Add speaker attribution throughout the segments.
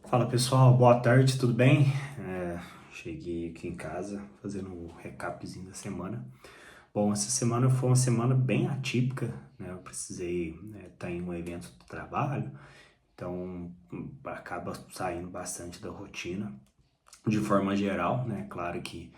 Speaker 1: Fala pessoal, boa tarde, tudo bem? Cheguei aqui em casa fazendo um recapzinho da semana. Bom, essa semana foi uma semana bem atípica, né? Eu precisei estar em um evento do trabalho, então acaba saindo bastante da rotina. De forma geral, né? Claro que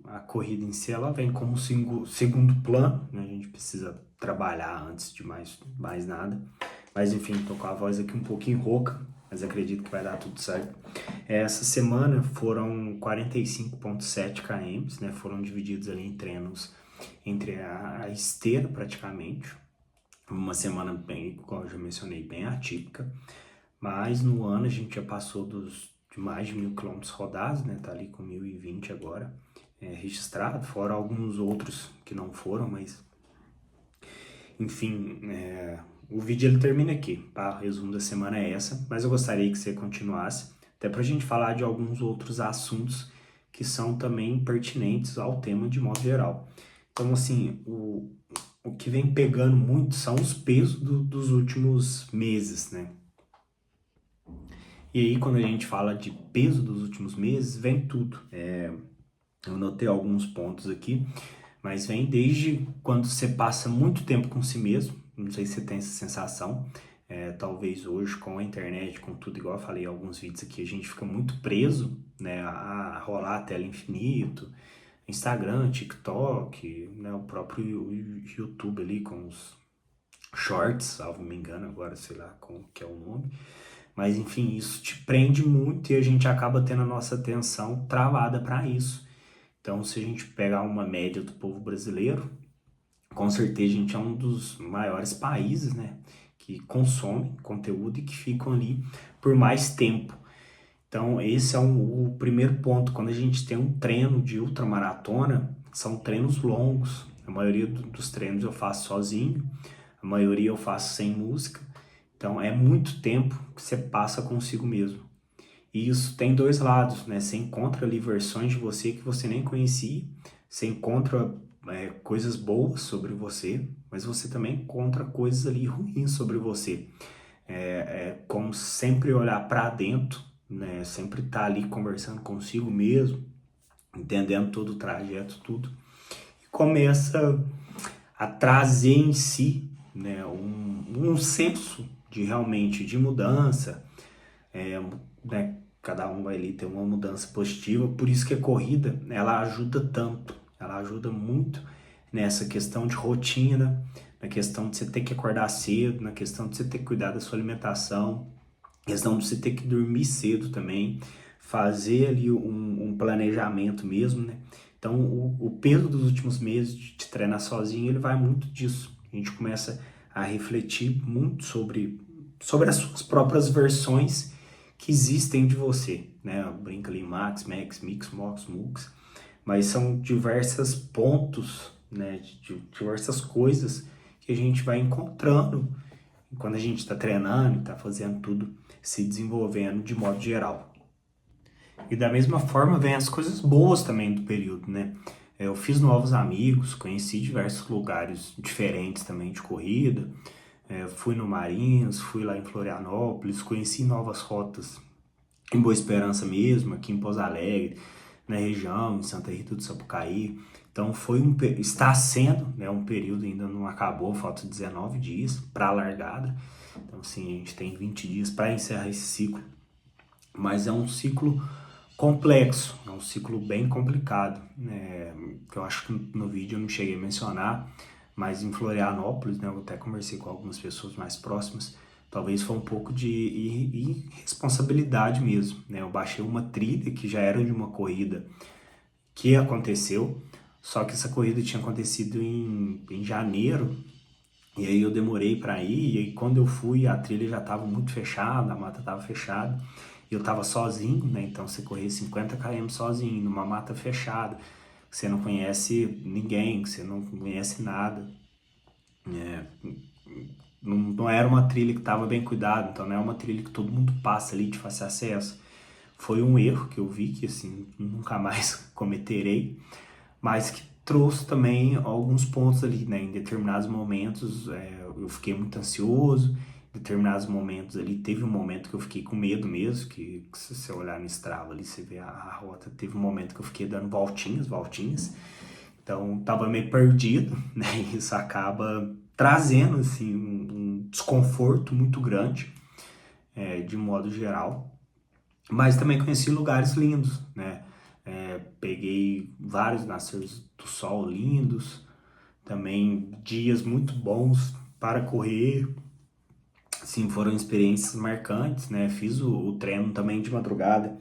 Speaker 1: a corrida em si ela vem como segundo plano, né? A gente precisa trabalhar antes de mais nada. Mas enfim, tô com a voz aqui um pouquinho rouca, mas acredito que vai dar tudo certo. Essa semana foram 45,7 km, né? Foram divididos ali em treinos entre a esteira praticamente. Uma semana bem, como eu já mencionei, bem atípica. Mas no ano a gente já passou de mais de 1.000 quilômetros rodados, né? Tá ali com 1.020 agora, registrado, fora alguns outros que não foram, mas enfim, o vídeo ele termina aqui, tá? O resumo da semana é essa, mas eu gostaria que você continuasse, até pra gente falar de alguns outros assuntos que são também pertinentes ao tema de modo geral. Então, assim, o que vem pegando muito são os pesos dos últimos meses, né? E aí, quando a gente fala de peso dos últimos meses, vem tudo. Eu notei alguns pontos aqui, mas vem desde quando você passa muito tempo com si mesmo, não sei se você tem essa sensação, talvez hoje com a internet, com tudo, igual eu falei em alguns vídeos aqui, a gente fica muito preso, né, a rolar a tela infinito, Instagram, TikTok, né, o próprio YouTube ali com os shorts, salvo me engano, agora sei lá como que é o nome, mas enfim, isso te prende muito e a gente acaba tendo a nossa atenção travada para isso. Então, se a gente pegar uma média do povo brasileiro, com certeza a gente é um dos maiores países, né, que consomem conteúdo e que ficam ali por mais tempo. Então, esse é o primeiro ponto. Quando a gente tem um treino de ultramaratona, são treinos longos. A maioria dos treinos eu faço sozinho, a maioria eu faço sem música. Então, é muito tempo que você passa consigo mesmo. E isso tem dois lados, né? Você encontra ali versões de você que você nem conhecia, você encontra coisas boas sobre você, mas você também encontra coisas ali ruins sobre você. Como sempre olhar para dentro, né? Sempre estar ali conversando consigo mesmo, entendendo todo o trajeto, tudo. E começa a trazer em si, né, um senso de realmente de mudança, né, cada um vai ali ter uma mudança positiva, por isso que a corrida, ela ajuda tanto, ela ajuda muito nessa questão de rotina, na questão de você ter que acordar cedo, na questão de você ter que cuidar da sua alimentação, questão de você ter que dormir cedo também, fazer ali um planejamento mesmo, né? Então, o peso dos últimos meses de treinar sozinho, ele vai muito disso. A gente começa a refletir muito sobre as suas próprias versões que existem de você, né? Brinca ali Max, Max, Mix, Mox, Mux, mas são diversos pontos, né? De diversas coisas que a gente vai encontrando quando a gente está treinando e está fazendo tudo, se desenvolvendo de modo geral. E da mesma forma vem as coisas boas também do período, né? Eu fiz novos amigos, conheci diversos lugares diferentes também de corrida, fui no Marinhos, fui lá em Florianópolis, conheci novas rotas em Boa Esperança mesmo, aqui em Pouso Alegre, na região, em Santa Rita do Sapucaí. Então está sendo, né, um período, ainda não acabou, falta 19 dias para a largada. Então assim, a gente tem 20 dias para encerrar esse ciclo, mas é um ciclo complexo, é um ciclo bem complicado, que eu acho que no vídeo eu não cheguei a mencionar, mas em Florianópolis, né, eu até conversei com algumas pessoas mais próximas, talvez foi um pouco de irresponsabilidade mesmo, né? Eu baixei uma trilha que já era de uma corrida que aconteceu, só que essa corrida tinha acontecido em janeiro, e aí eu demorei para ir, e aí quando eu fui a trilha já estava muito fechada, a mata estava fechada, e eu estava sozinho, né? Então você correr 50 km sozinho, numa mata fechada, que você não conhece ninguém, que você não conhece nada, não era uma trilha que estava bem cuidada, então não é uma trilha que todo mundo passa ali de fácil acesso. Foi um erro que eu vi, que assim, nunca mais cometerei, mas que trouxe também alguns pontos ali, né? Em determinados momentos eu fiquei muito ansioso, em determinados momentos ali, teve um momento que eu fiquei com medo mesmo, que se você olhar no Strava ali, você vê a rota, teve um momento que eu fiquei dando voltinhas, então tava meio perdido, né, e isso acaba trazendo, assim, um desconforto muito grande, de modo geral, mas também conheci lugares lindos, né, peguei vários nasceres do sol lindos, também dias muito bons para correr. Sim, foram experiências marcantes, né? Fiz o treino também de madrugada,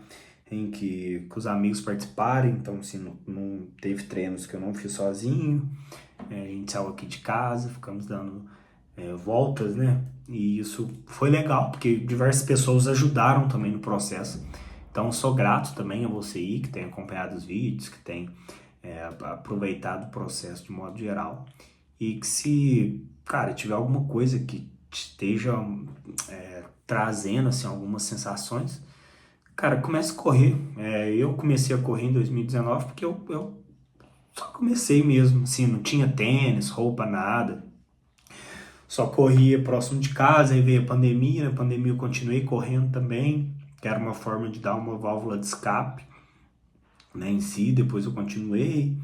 Speaker 1: em que os amigos participaram, então assim, não teve treinos que eu não fiz sozinho. A gente saiu aqui de casa, ficamos dando voltas, né? E isso foi legal, porque diversas pessoas ajudaram também no processo. Então, sou grato também a você aí que tem acompanhado os vídeos, que tem aproveitado o processo de modo geral. E que se, cara, tiver alguma coisa que esteja trazendo, assim, algumas sensações, cara, comece a correr. Eu comecei a correr em 2019 porque eu só comecei mesmo, assim, não tinha tênis, roupa, nada. Só corria próximo de casa, aí veio a pandemia, na pandemia eu continuei correndo também, que era uma forma de dar uma válvula de escape, né, em si, depois eu continuei,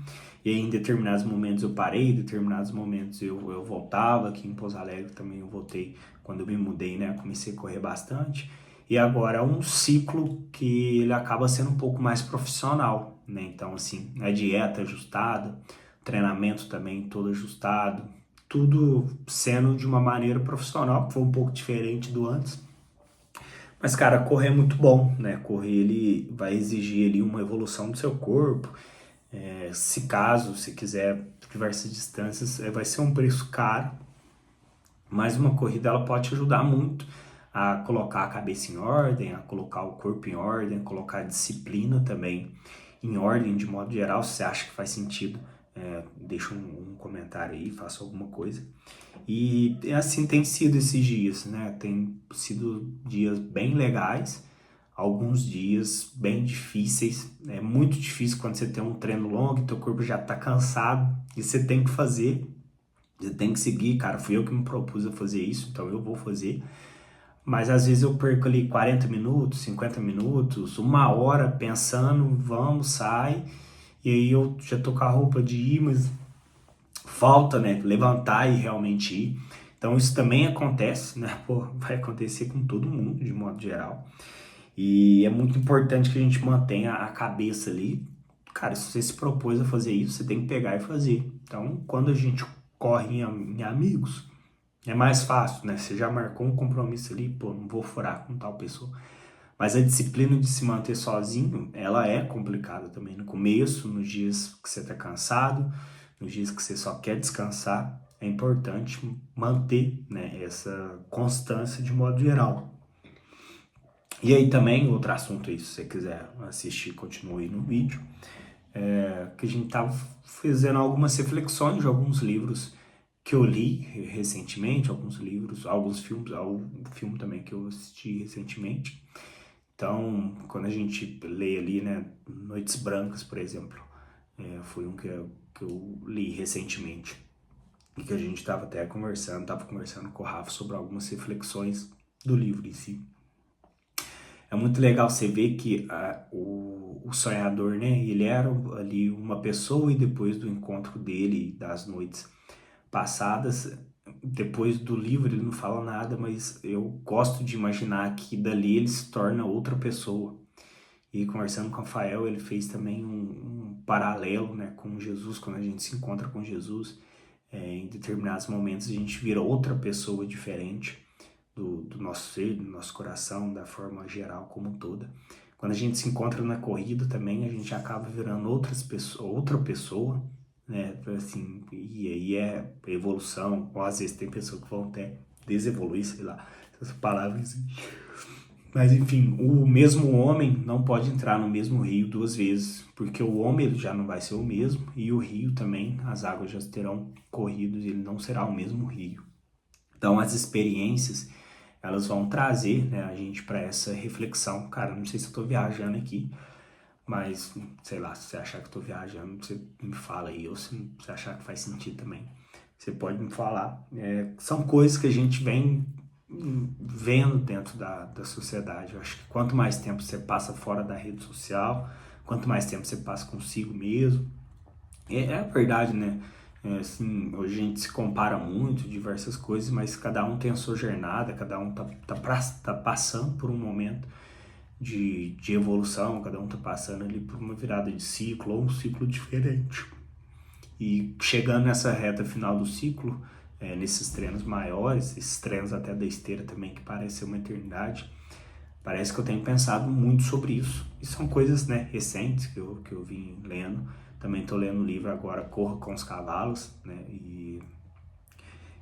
Speaker 1: e aí em determinados momentos eu parei, em determinados momentos eu voltava, aqui em Pouso Alegre também eu voltei, quando eu me mudei, né, comecei a correr bastante, e agora é um ciclo que ele acaba sendo um pouco mais profissional, né, então assim, a dieta ajustada, treinamento também todo ajustado, tudo sendo de uma maneira profissional, que foi um pouco diferente do antes, mas, cara, correr é muito bom, né? Correr, ele vai exigir ali uma evolução do seu corpo. Se caso você quiser diversas distâncias, vai ser um preço caro, mas uma corrida ela pode te ajudar muito a colocar a cabeça em ordem, a colocar o corpo em ordem, a colocar a disciplina também em ordem, de modo geral. Se você acha que faz sentido, deixa um comentário aí, faça alguma coisa. E assim tem sido esses dias, né? Tem sido dias bem legais, alguns dias bem difíceis. É muito difícil quando você tem um treino longo e teu corpo já tá cansado e você tem que fazer, você tem que seguir, cara. Fui eu que me propus a fazer isso, então eu vou fazer. Mas às vezes eu perco ali 40 minutos, 50 minutos, uma hora pensando, vamos, sai. E aí eu já tô com a roupa de ir, mas falta, né, levantar e realmente ir. Então isso também acontece, né, pô, vai acontecer com todo mundo, de modo geral. E é muito importante que a gente mantenha a cabeça ali. Cara, se você se propôs a fazer isso, você tem que pegar e fazer. Então, quando a gente corre em amigos, é mais fácil, né? Você já marcou um compromisso ali, pô, não vou furar com tal pessoa. Mas a disciplina de se manter sozinho, ela é complicada também. No começo, nos dias que você tá cansado, nos dias que você só quer descansar, é importante manter, né, essa constância de modo geral. E aí também, outro assunto aí, se você quiser assistir, continue no vídeo, que a gente tava fazendo algumas reflexões de alguns livros que eu li recentemente, alguns livros, alguns filmes, algum filme também que eu assisti recentemente. Então, quando a gente lê ali, né, Noites Brancas, por exemplo, foi um que eu li recentemente e que a gente estava até conversando com o Rafa sobre algumas reflexões do livro em si. É muito legal você ver que o sonhador, né, ele era ali uma pessoa e depois do encontro dele, das noites passadas, depois do livro ele não fala nada, mas eu gosto de imaginar que dali ele se torna outra pessoa. E conversando com o Rafael, ele fez também um paralelo, né, com Jesus, quando a gente se encontra com Jesus, em determinados momentos a gente vira outra pessoa diferente do nosso ser, do nosso coração, da forma geral como toda. Quando a gente se encontra na corrida também, a gente acaba virando outra pessoa, né, assim, e aí é evolução, ou às vezes tem pessoas que vão até desevoluir, sei lá, essas palavras. Mas enfim, o mesmo homem não pode entrar no mesmo rio duas vezes, porque o homem ele já não vai ser o mesmo e o rio também, as águas já terão corrido e ele não será o mesmo rio. Então as experiências, elas vão trazer, né, a gente para essa reflexão. Cara, não sei se eu tô viajando aqui, mas sei lá, se você achar que eu tô viajando, você me fala aí, ou se você achar que faz sentido também, você pode me falar. São coisas que a gente vem vendo dentro da sociedade. Eu acho que quanto mais tempo você passa fora da rede social, quanto mais tempo você passa consigo mesmo, é a verdade, né? Assim, hoje a gente se compara muito, diversas coisas, mas cada um tem a sua jornada, cada um tá passando por um momento de evolução, cada um tá passando ali por uma virada de ciclo ou um ciclo diferente. E chegando nessa reta final do ciclo, nesses treinos maiores, esses treinos até da esteira também, que parece ser uma eternidade, parece que eu tenho pensado muito sobre isso. E são coisas, né, recentes que eu vim lendo. Também estou lendo o livro agora, Corra com os Cavalos, né,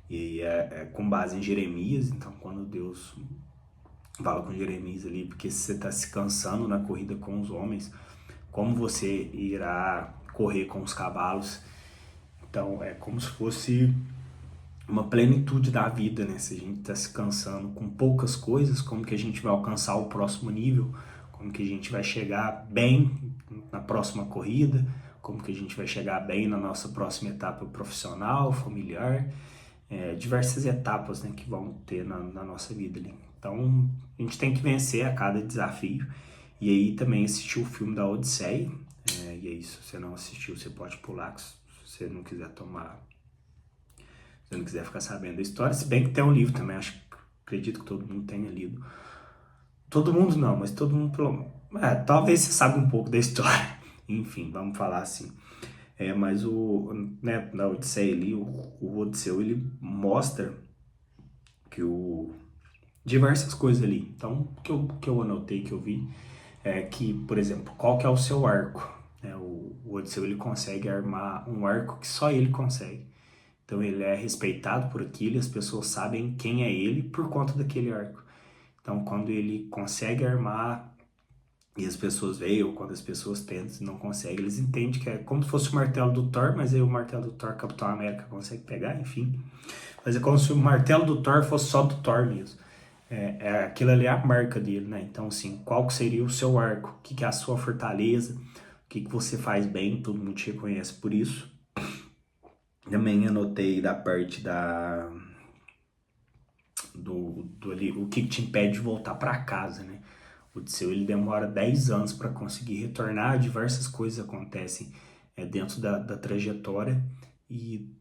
Speaker 1: e é com base em Jeremias. Então, quando Deus fala com Jeremias ali, porque você está se cansando na corrida com os homens, como você irá correr com os cavalos? Então, é como se fosse uma plenitude da vida, né? Se a gente está se cansando com poucas coisas, como que a gente vai alcançar o próximo nível? Como que a gente vai chegar bem na próxima corrida? Como que a gente vai chegar bem na nossa próxima etapa profissional, familiar? Diversas etapas, né, que vão ter na nossa vida ali. Então, a gente tem que vencer a cada desafio. E aí também assistir o filme da Odisseia. E aí, se você não assistiu, você pode pular, se você não quiser se não quiser ficar sabendo da história. Se bem que tem um livro também, acredito que todo mundo tenha lido. Todo mundo não, mas todo mundo talvez você saiba um pouco da história. Enfim, vamos falar assim. Mas né, na Odisseia ali, o Odisseu, ele mostra que diversas coisas ali. Então, o que eu anotei, que eu vi, é que, por exemplo, qual que é o seu arco? O Odisseu, ele consegue armar um arco que só ele consegue. Então, ele é respeitado por aquilo, e as pessoas sabem quem é ele por conta daquele arco. Então, quando ele consegue armar e as pessoas veem, ou quando as pessoas tentam e não conseguem, eles entendem que é como se fosse o martelo do Thor, mas aí o martelo do Thor, Capitão América consegue pegar, enfim. Mas é como se o martelo do Thor fosse só do Thor mesmo. Aquilo ali é a marca dele, né? Então, assim, qual que seria o seu arco? O que é a sua fortaleza? O que você faz bem? Todo mundo te reconhece por isso. Também anotei da parte do ali, o que te impede de voltar para casa, né? O Odisseu, ele demora 10 anos para conseguir retornar, diversas coisas acontecem dentro da trajetória e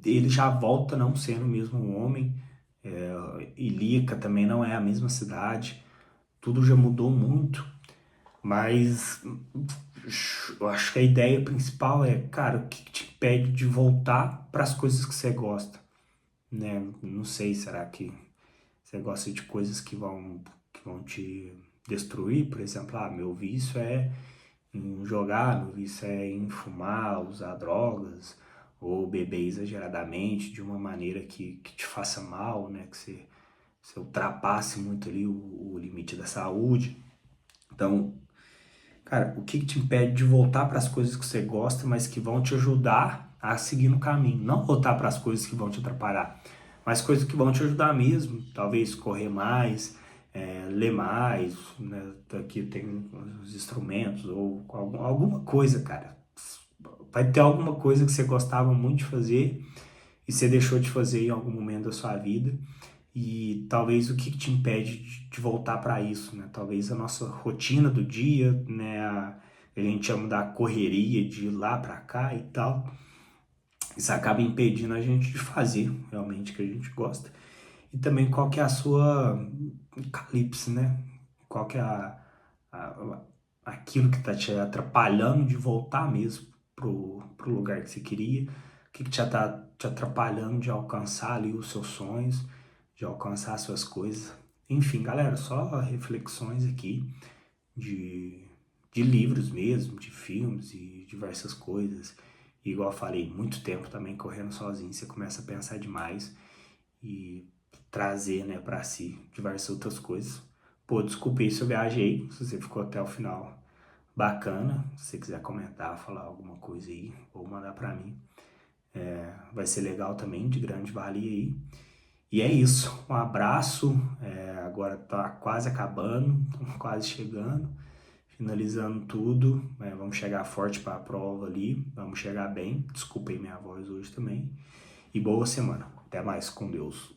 Speaker 1: ele já volta não sendo o mesmo homem. Ilíaca também não é a mesma cidade, tudo já mudou muito, mas eu acho que a ideia principal é, cara, o que te impede de voltar para as coisas que você gosta, né? Não sei, será que você gosta de coisas que vão te destruir? Por exemplo, meu vício é em jogar, meu vício é em fumar, usar drogas, ou beber exageradamente de uma maneira que te faça mal, né? Que você ultrapasse muito ali o limite da saúde. Então, cara, o que te impede de voltar para as coisas que você gosta, mas que vão te ajudar a seguir no caminho? Não voltar para as coisas que vão te atrapalhar, mas coisas que vão te ajudar mesmo. Talvez correr mais, ler mais, né? Aqui tem os instrumentos, ou alguma coisa, cara. Vai ter alguma coisa que você gostava muito de fazer e você deixou de fazer em algum momento da sua vida. E talvez o que te impede de voltar para isso, né? Talvez a nossa rotina do dia, né? A gente chama da correria de ir lá para cá e tal. Isso acaba impedindo a gente de fazer realmente o que a gente gosta. E também qual que é a sua calypso, né? Qual que é a- aquilo que tá te atrapalhando de voltar mesmo pro lugar que você queria. O que tá te atrapalhando de alcançar ali os seus sonhos, de alcançar as suas coisas. Enfim, galera, só reflexões aqui de, de livros mesmo, de filmes e diversas coisas. E, igual eu falei, muito tempo também correndo sozinho, você começa a pensar demais e trazer, né, para si diversas outras coisas. Pô, desculpe aí se eu viajei, se você ficou até o final, bacana. Se você quiser comentar, falar alguma coisa aí, ou mandar para mim, vai ser legal também, de grande valia aí. E é isso, um abraço. Agora tá quase acabando, estamos quase chegando, finalizando tudo. Vamos chegar forte para a prova ali, vamos chegar bem. Desculpem minha voz hoje também. E boa semana. Até mais, com Deus.